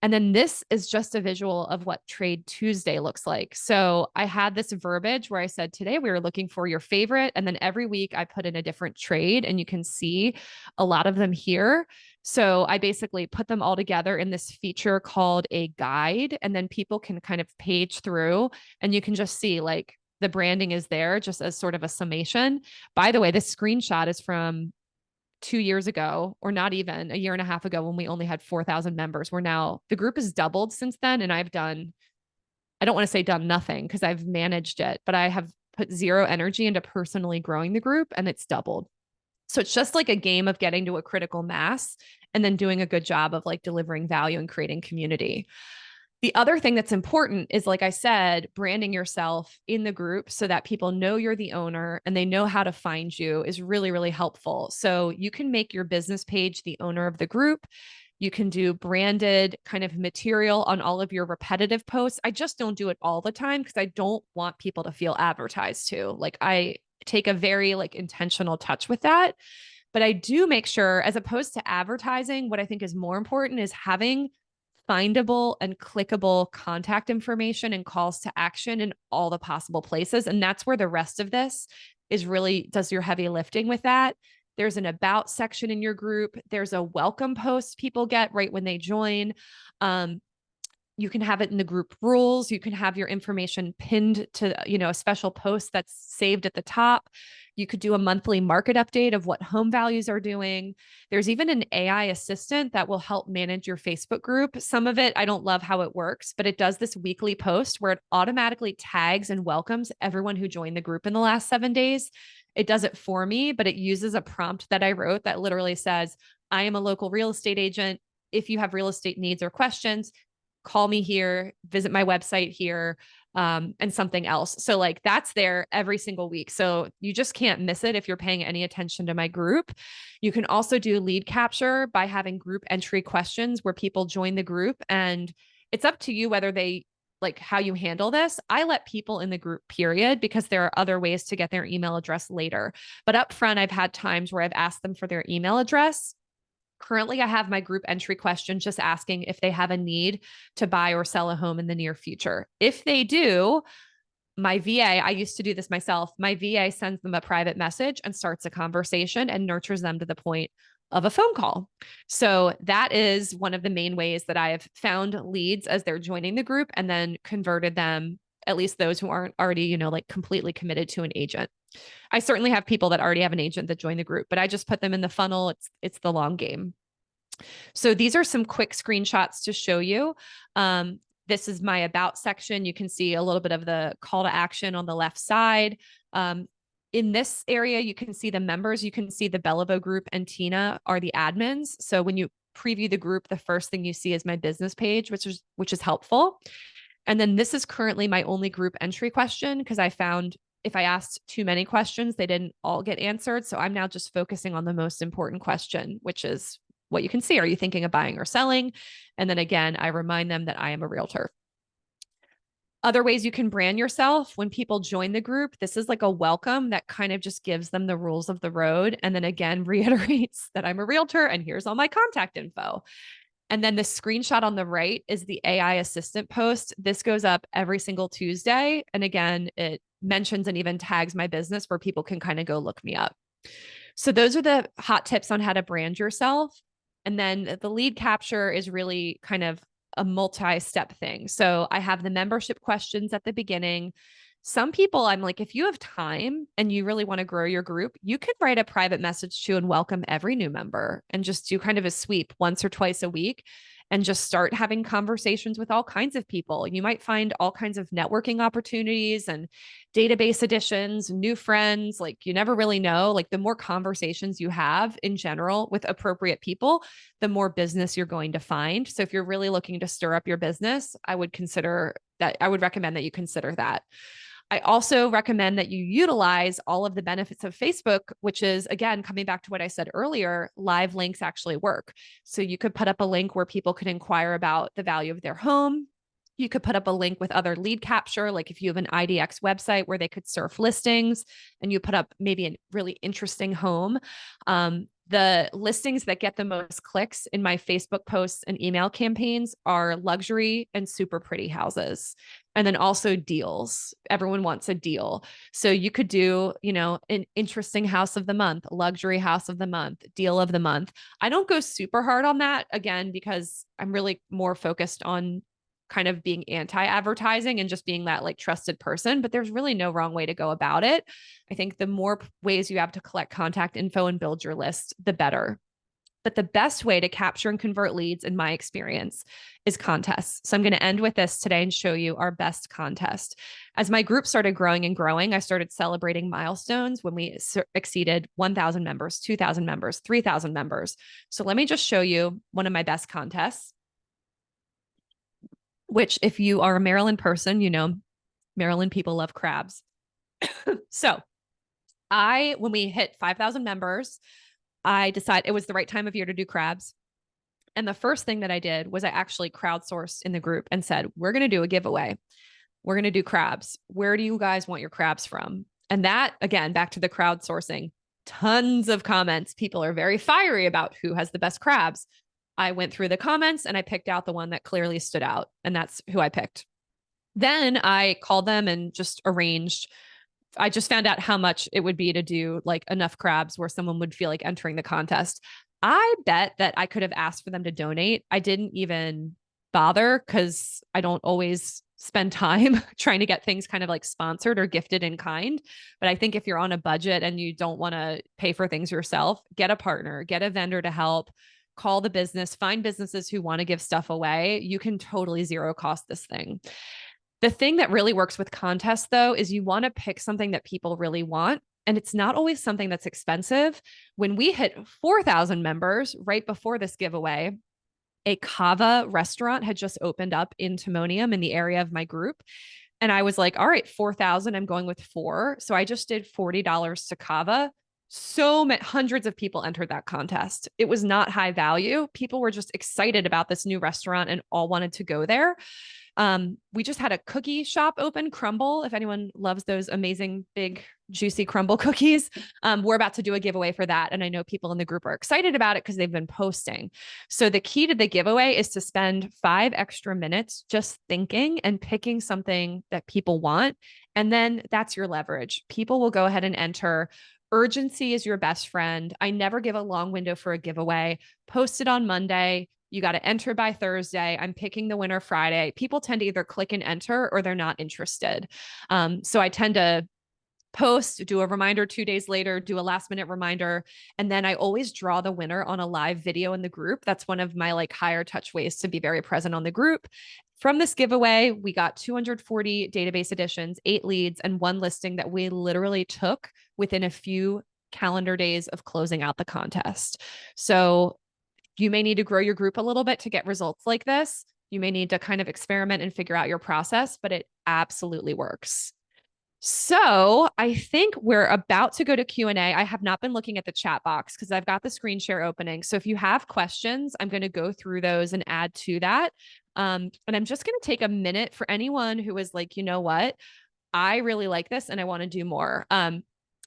And then this is just a visual of what Trade Tuesday looks like. So I had this verbiage where I said, today we were looking for your favorite. And then every week I put in a different trade, and you can see a lot of them here. So I basically put them all together in this feature called a guide. And then people can kind of page through and you can just see like the branding is there just as sort of a summation. By the way, this screenshot is from 2 years ago, or not even a year and a half ago, when we only had 4,000 members. We're now, the group has doubled since then. And I don't want to say done nothing because I've managed it, but I have put zero energy into personally growing the group and it's doubled. So it's just like a game of getting to a critical mass and then doing a good job of like delivering value and creating community. The other thing that's important is, like I said, branding yourself in the group so that people know you're the owner and they know how to find you is really, really helpful. So you can make your business page the owner of the group. You can do branded kind of material on all of your repetitive posts. I just don't do it all the time because I don't want people to feel advertised to. Like I take a very like intentional touch with that. But I do make sure, as opposed to advertising, what I think is more important is having findable and clickable contact information and calls to action in all the possible places. And that's where the rest of this does your heavy lifting with that. There's an about section in your group. There's a welcome post people get right when they join. You can have it in the group rules. You can have your information pinned to, a special post that's saved at the top. You could do a monthly market update of what home values are doing. There's even an AI assistant that will help manage your Facebook group. Some of it, I don't love how it works, but it does this weekly post where it automatically tags and welcomes everyone who joined the group in the last 7 days. It does it for me, but it uses a prompt that I wrote that literally says, I am a local real estate agent. If you have real estate needs or questions, call me here, visit my website here, and something else. So like that's there every single week. So you just can't miss it if you're paying any attention to my group. You can also do lead capture by having group entry questions where people join the group, and it's up to you whether they like how you handle this. I let people in the group period because there are other ways to get their email address later. But up front, I've had times where I've asked them for their email address. Currently, I have my group entry question just asking if they have a need to buy or sell a home in the near future. If they do, my VA, I used to do this myself. My VA sends them a private message and starts a conversation and nurtures them to the point of a phone call. So that is one of the main ways that I have found leads as they're joining the group and then converted them, at least those who aren't already, like completely committed to an agent. I certainly have people that already have an agent that join the group, but I just put them in the funnel. It's the long game. So these are some quick screenshots to show you. This is my about section. You can see a little bit of the call to action on the left side. In this area, you can see the members. You can see the Bellavo group and Tina are the admins. So when you preview the group, the first thing you see is my business page, which is helpful. And then this is currently my only group entry question because I found if I asked too many questions, they didn't all get answered. So I'm now just focusing on the most important question, which is what you can see. Are you thinking of buying or selling? And then again, I remind them that I am a realtor. Other ways you can brand yourself when people join the group, this is like a welcome that kind of just gives them the rules of the road. And then again, reiterates that I'm a realtor and here's all my contact info. And then the screenshot on the right is the AI assistant post. This goes up every single Tuesday. And again, it mentions and even tags my business where people can kind of go look me up. So those are the hot tips on how to brand yourself. And then the lead capture is really kind of a multi-step thing. So I have the membership questions at the beginning. Some people, I'm like, if you have time and you really want to grow your group, you could write a private message to and welcome every new member and just do kind of a sweep once or twice a week and just start having conversations with all kinds of people. You might find all kinds of networking opportunities and database additions, new friends. Like you never really know. Like the more conversations you have in general with appropriate people, the more business you're going to find. So if you're really looking to stir up your business, I would recommend that you consider that. I also recommend that you utilize all of the benefits of Facebook, which is, again, coming back to what I said earlier, live links actually work. So you could put up a link where people could inquire about the value of their home. You could put up a link with other lead capture, like if you have an IDX website where they could surf listings and you put up maybe a really interesting home. The listings that get the most clicks in my Facebook posts and email campaigns are luxury and super pretty houses. And then also deals. Everyone wants a deal. So you could do, an interesting house of the month, luxury house of the month, deal of the month. I don't go super hard on that again, because I'm really more focused on kind of being anti-advertising and just being that like trusted person, but there's really no wrong way to go about it. I think the more ways you have to collect contact info and build your list, the better. But the best way to capture and convert leads, in my experience, is contests. So I'm going to end with this today and show you our best contest. As my group started growing and growing, I started celebrating milestones when we exceeded 1,000 members, 2,000 members, 3,000 members. So let me just show you one of my best contests, which if you are a Maryland person, Maryland people love crabs. So when we hit 5,000 members, I decided it was the right time of year to do crabs. And the first thing that I did was I actually crowdsourced in the group and said, we're going to do a giveaway. We're going to do crabs. Where do you guys want your crabs from? And that, again, back to the crowdsourcing, tons of comments. People are very fiery about who has the best crabs. I went through the comments and I picked out the one that clearly stood out. And that's who I picked. Then I called them and just arranged I just found out how much it would be to do like enough crabs where someone would feel like entering the contest. I bet that I could have asked for them to donate. I didn't even bother because I don't always spend time trying to get things kind of like sponsored or gifted in kind. But I think if you're on a budget and you don't want to pay for things yourself, get a partner, get a vendor to help, call the business, find businesses who want to give stuff away. You can totally zero cost this thing. The thing that really works with contests, though, is you want to pick something that people really want. And it's not always something that's expensive. When we hit 4,000 members right before this giveaway, a Kava restaurant had just opened up in Timonium in the area of my group. And I was like, all right, 4,000, I'm going with four. So I just did $40 to Kava. So many, hundreds of people entered that contest. It was not high value. People were just excited about this new restaurant and all wanted to go there. We just had a cookie shop open, Crumble. If anyone loves those amazing, big, juicy Crumble cookies, we're about to do a giveaway for that. And I know people in the group are excited about it because they've been posting. So the key to the giveaway is to spend 5 extra minutes just thinking and picking something that people want. And then that's your leverage. People will go ahead and enter. Urgency is your best friend. I never give a long window for a giveaway. Post it on Monday. You got to enter by Thursday. I'm picking the winner Friday. People tend to either click and enter or they're not interested. So I tend to post, do a reminder 2 days later, do a last minute reminder. And then I always draw the winner on a live video in the group. That's one of my like higher touch ways to be very present on the group. From this giveaway, we got 240 database additions, 8 leads, and 1 listing that we literally took within a few calendar days of closing out the contest. So you may need to grow your group a little bit to get results like this. You may need to kind of experiment and figure out your process, but it absolutely works. So I think we're about to go to Q&A. I have not been looking at the chat box because I've got the screen share opening. So if you have questions, I'm going to go through those and add to that. And I'm just going to take a minute for anyone who is like, you know what, I really like this and I want to do more.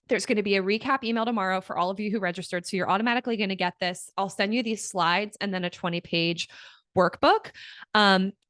There's going to be a recap email tomorrow for all of you who registered. So you're automatically going to get this. I'll send you these slides and then a 20-page workbook.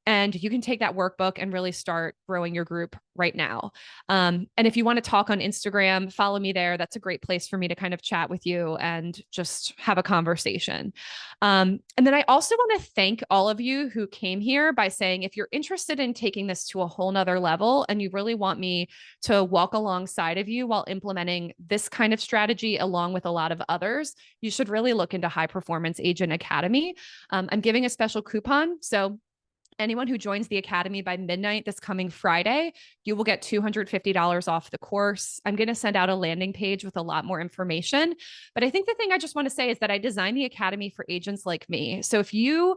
And you can take that workbook and really start growing your group right now. And if you want to talk on Instagram, follow me there. That's a great place for me to kind of chat with you and just have a conversation. And then I also want to thank all of you who came here by saying, if you're interested in taking this to a whole nother level and you really want me to walk alongside of you while implementing this kind of strategy along with a lot of others, you should really look into High Performance Agent Academy. I'm giving a special coupon. So anyone who joins the Academy by midnight this coming Friday, you will get $250 off the course. I'm going to send out a landing page with a lot more information. But I think the thing I just want to say is that I designed the Academy for agents like me. So if you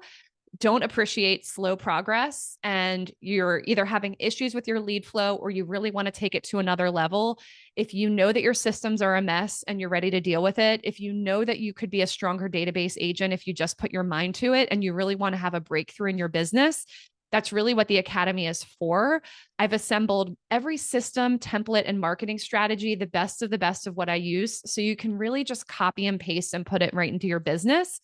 don't appreciate slow progress and you're either having issues with your lead flow or you really want to take it to another level, if you know that your systems are a mess and you're ready to deal with it, if you know that you could be a stronger database agent if you just put your mind to it and you really want to have a breakthrough in your business, that's really what the Academy is for. I've assembled every system, template, and marketing strategy, the best of what I use. So you can really just copy and paste and put it right into your business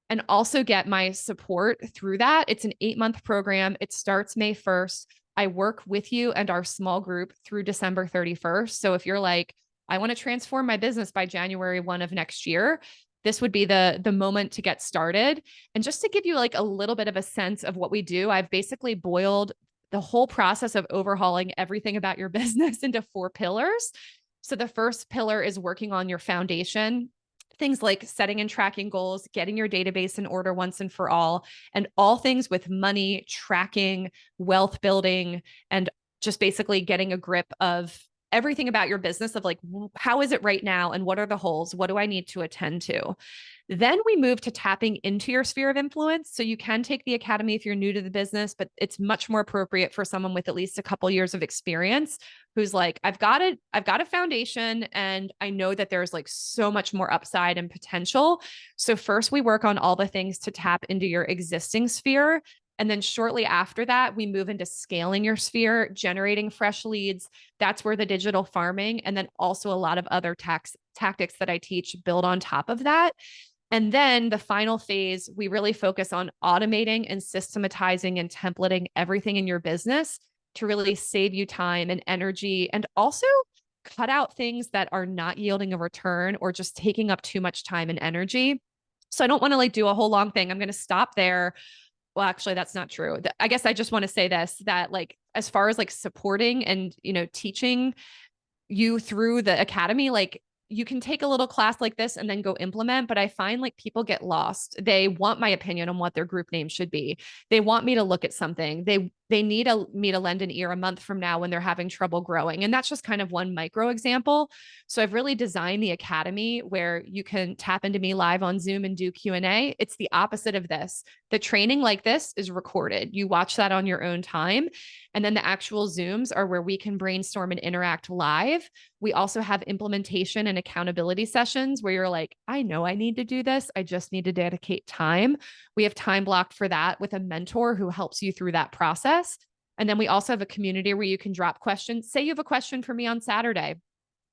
and also get my support through that. It's an 8-month program. It starts May 1st. I work with you and our small group through December 31st. So if you're like, I want to transform my business by January 1 of next year, this would be the moment to get started. And just to give you like a little bit of a sense of what we do, I've basically boiled the whole process of overhauling everything about your business into 4 pillars. So the first pillar is working on your foundation. Things like setting and tracking goals, getting your database in order once and for all, and all things with money, tracking, wealth building, and just basically getting a grip of everything about your business of like, how is it right now? And what are the holes? What do I need to attend to? Then we move to tapping into your sphere of influence. So you can take the Academy if you're new to the business, but it's much more appropriate for someone with at least a couple years of experience who's like, I've got a foundation and I know that there's like so much more upside and potential. So first we work on all the things to tap into your existing sphere. And then shortly after that, we move into scaling your sphere, generating fresh leads. That's where the digital farming and then also a lot of other tactics that I teach build on top of that. And then the final phase, we really focus on automating and systematizing and templating everything in your business to really save you time and energy. And also cut out things that are not yielding a return or just taking up too much time and energy. So I don't want to like do a whole long thing. I'm going to stop there. Well, actually, that's not true. I guess I just want to say this, that like, as far as like supporting and, teaching you through the academy, like you can take a little class like this and then go implement. But I find like people get lost. They want my opinion on what their group name should be. They want me to look at something. They need me to lend an ear a month from now when they're having trouble growing. And that's just kind of one micro example. So I've really designed the academy where you can tap into me live on Zoom and do Q&A. It's the opposite of this. The training like this is recorded. You watch that on your own time. And then the actual Zooms are where we can brainstorm and interact live. We also have implementation and accountability sessions where you're like, I know I need to do this. I just need to dedicate time. We have time blocked for that with a mentor who helps you through that process. And then we also have a community where you can drop questions. Say you have a question for me on Saturday.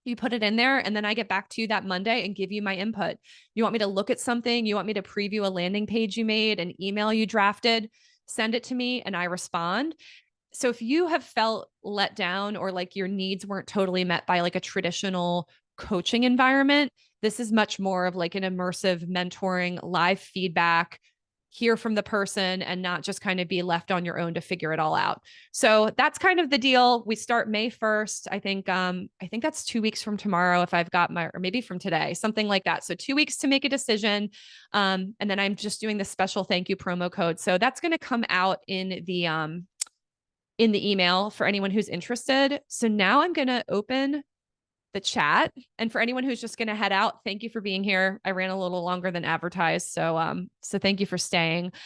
You put it in there and then I get back to you that Monday and give you my input. You want me to look at something? You want me to preview a landing page you made, an email you drafted? Send it to me and I respond. So if you have felt let down or like your needs weren't totally met by like a traditional coaching environment, this is much more of like an immersive mentoring, live feedback, hear from the person and not just kind of be left on your own to figure it all out. So that's kind of the deal. We start May 1st. I think that's 2 weeks from tomorrow if I've got or maybe from today, something like that. So 2 weeks to make a decision. And then I'm just doing the special thank you promo code. So that's going to come out in the email for anyone who's interested. So now I'm going to open the chat. And for anyone who's just going to head out, thank you for being here. I ran a little longer than advertised. So thank you for staying.